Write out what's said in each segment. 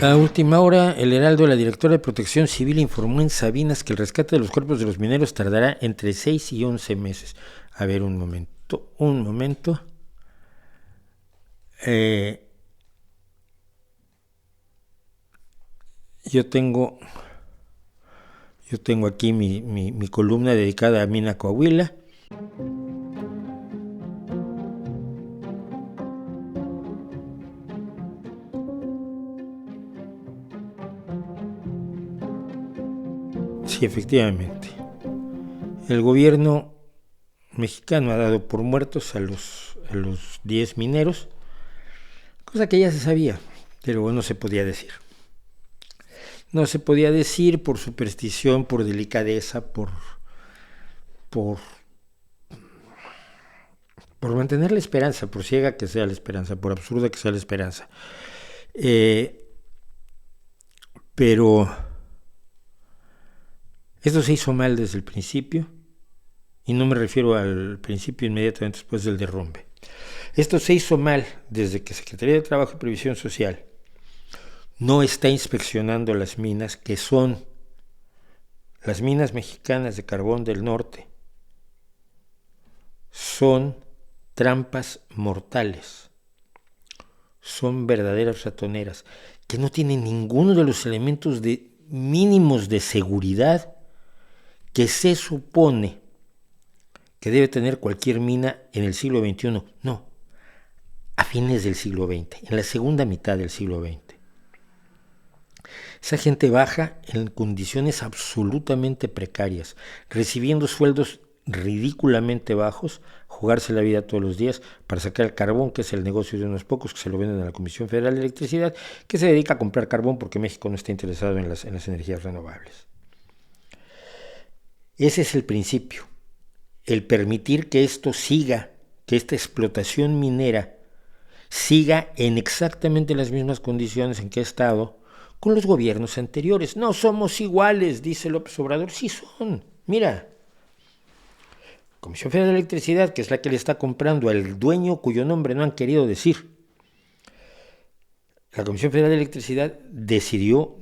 A última hora, el Heraldo, la directora de Protección Civil, informó en Sabinas que el rescate de los cuerpos de los mineros tardará entre 6 y 11 meses. A ver, un momento. Yo tengo aquí mi columna dedicada a Mina Coahuila. Sí, efectivamente. El gobierno mexicano ha dado por muertos a los 10 mineros, cosa que ya se sabía, pero no se podía decir. No se podía decir por superstición, por delicadeza, por mantener la esperanza, por ciega que sea la esperanza, por absurda que sea la esperanza. Pero esto se hizo mal desde el principio, y no me refiero al principio inmediatamente después del derrumbe. Esto se hizo mal desde que Secretaría de Trabajo y Previsión Social no está inspeccionando las minas, que son las minas mexicanas de carbón del norte. Son trampas mortales, son verdaderas ratoneras, que no tienen ninguno de los elementos mínimos de seguridad que se supone que debe tener cualquier mina en el siglo XXI. No, a fines del siglo XX, en la segunda mitad del siglo XX. Esa gente baja en condiciones absolutamente precarias, recibiendo sueldos ridículamente bajos, jugarse la vida todos los días para sacar el carbón, que es el negocio de unos pocos que se lo venden a la Comisión Federal de Electricidad, que se dedica a comprar carbón porque México no está interesado en las energías renovables. Ese es el principio, el permitir que esto siga, que esta explotación minera siga en exactamente las mismas condiciones en que ha estado con los gobiernos anteriores. No somos iguales, dice López Obrador. Sí son. Mira, Comisión Federal de Electricidad, que es la que le está comprando al dueño cuyo nombre no han querido decir. La Comisión Federal de Electricidad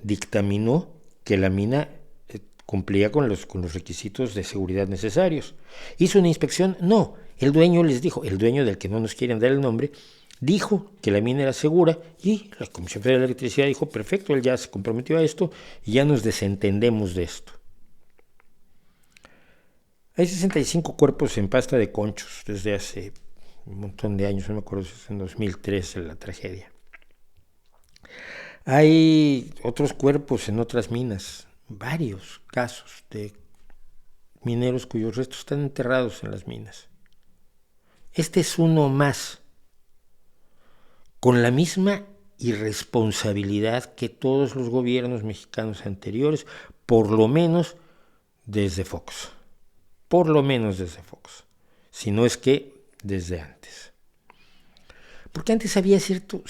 dictaminó que la mina cumplía con los requisitos de seguridad necesarios. ¿Hizo una inspección? No. El dueño les dijo, el dueño del que no nos quieren dar el nombre, dijo que la mina era segura y la Comisión Federal de Electricidad dijo, perfecto, él ya se comprometió a esto y ya nos desentendemos de esto. Hay 65 cuerpos en pasta de conchos desde hace un montón de años, no me acuerdo si es en 2003 la tragedia. Hay otros cuerpos en otras minas, varios casos de mineros cuyos restos están enterrados en las minas. Este es uno más, con la misma irresponsabilidad que todos los gobiernos mexicanos anteriores, por lo menos desde Fox, si no es que desde antes. Porque antes había cierto,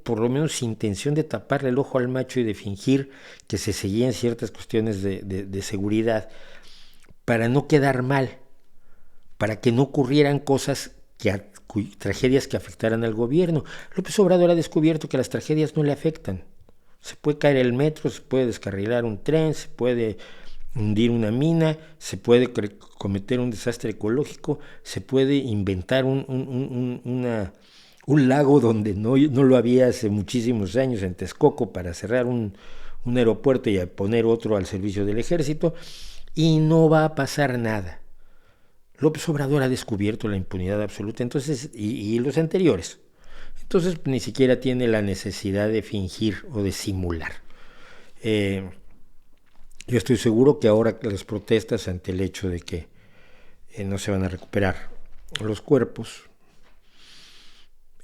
por lo menos, intención de taparle el ojo al macho y de fingir que se seguían ciertas cuestiones de seguridad para no quedar mal, para que no ocurrieran cosas tragedias que afectaran al gobierno. López Obrador ha descubierto que las tragedias no le afectan. Se puede caer el metro, se puede descarrilar un tren, se puede hundir una mina, se puede cometer un desastre ecológico, se puede inventar un lago donde no lo había hace muchísimos años en Texcoco para cerrar un aeropuerto y poner otro al servicio del ejército y no va a pasar nada. López Obrador ha descubierto la impunidad absoluta, entonces, y los anteriores. Entonces ni siquiera tiene la necesidad de fingir o de simular. Yo estoy seguro que ahora las protestas ante el hecho de que no se van a recuperar los cuerpos,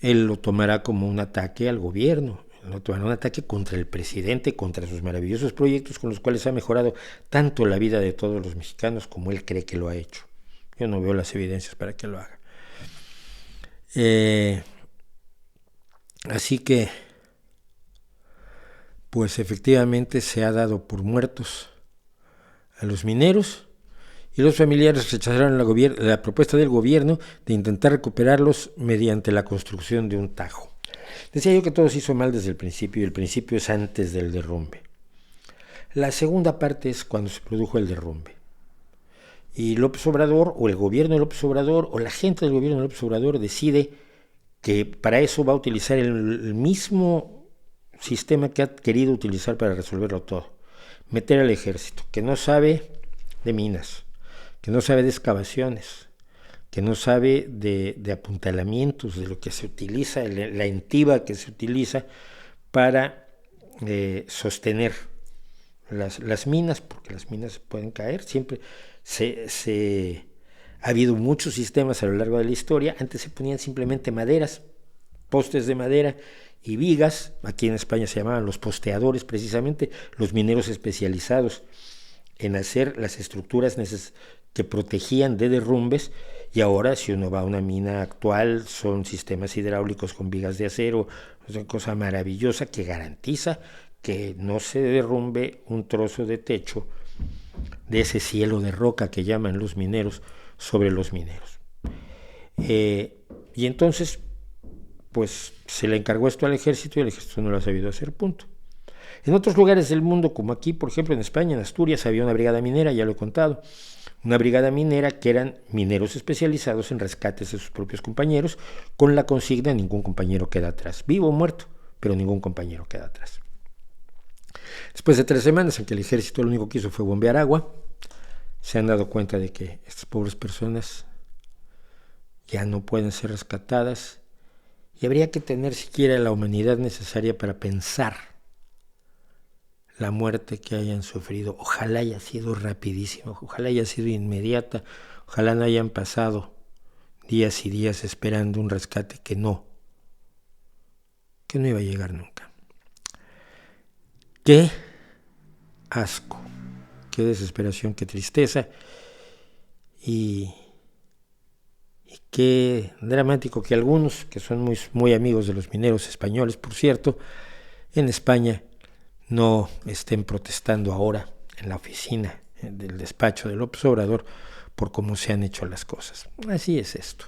él lo tomará como un ataque al gobierno, lo tomará un ataque contra el presidente, contra sus maravillosos proyectos con los cuales ha mejorado tanto la vida de todos los mexicanos como él cree que lo ha hecho. Yo no veo las evidencias para que lo haga. Así que, pues efectivamente se ha dado por muertos a los mineros y los familiares rechazaron la propuesta del gobierno de intentar recuperarlos mediante la construcción de un tajo. Decía yo que todo se hizo mal desde el principio, y el principio es antes del derrumbe. La segunda parte es cuando se produjo el derrumbe. Y López Obrador, o el gobierno de López Obrador, o la gente del gobierno de López Obrador decide que para eso va a utilizar el mismo sistema que ha querido utilizar para resolverlo todo. Meter al ejército, que no sabe de minas, que no sabe de excavaciones, que no sabe de apuntalamientos, de lo que se utiliza, la entiva que se utiliza para sostener las minas, porque las minas pueden caer. Siempre ha habido muchos sistemas a lo largo de la historia. Antes se ponían simplemente maderas, postes de madera y vigas. Aquí en España se llamaban los posteadores, precisamente los mineros especializados en hacer las estructuras que protegían de derrumbes. Y ahora, si uno va a una mina actual, son sistemas hidráulicos con vigas de acero, es una cosa maravillosa que garantiza que no se derrumbe un trozo de techo de ese cielo de roca que llaman los mineros sobre los mineros. Y entonces, pues se le encargó esto al ejército y el ejército no lo ha sabido hacer, punto. En otros lugares del mundo, como aquí, por ejemplo, en España, en Asturias, había una brigada minera, ya lo he contado, una brigada minera que eran mineros especializados en rescates de sus propios compañeros, con la consigna: ningún compañero queda atrás, vivo o muerto, pero ningún compañero queda atrás. Después de 3 semanas en que el ejército lo único que hizo fue bombear agua, se han dado cuenta de que estas pobres personas ya no pueden ser rescatadas, y habría que tener siquiera la humanidad necesaria para pensar la muerte que hayan sufrido. Ojalá haya sido rapidísimo, ojalá haya sido inmediata, ojalá no hayan pasado días y días esperando un rescate que no iba a llegar nunca. Qué asco, qué desesperación, qué tristeza, y qué dramático que algunos, que son muy, muy amigos de los mineros españoles, por cierto, en España no estén protestando ahora en la oficina del despacho de López Obrador por cómo se han hecho las cosas. Así es esto.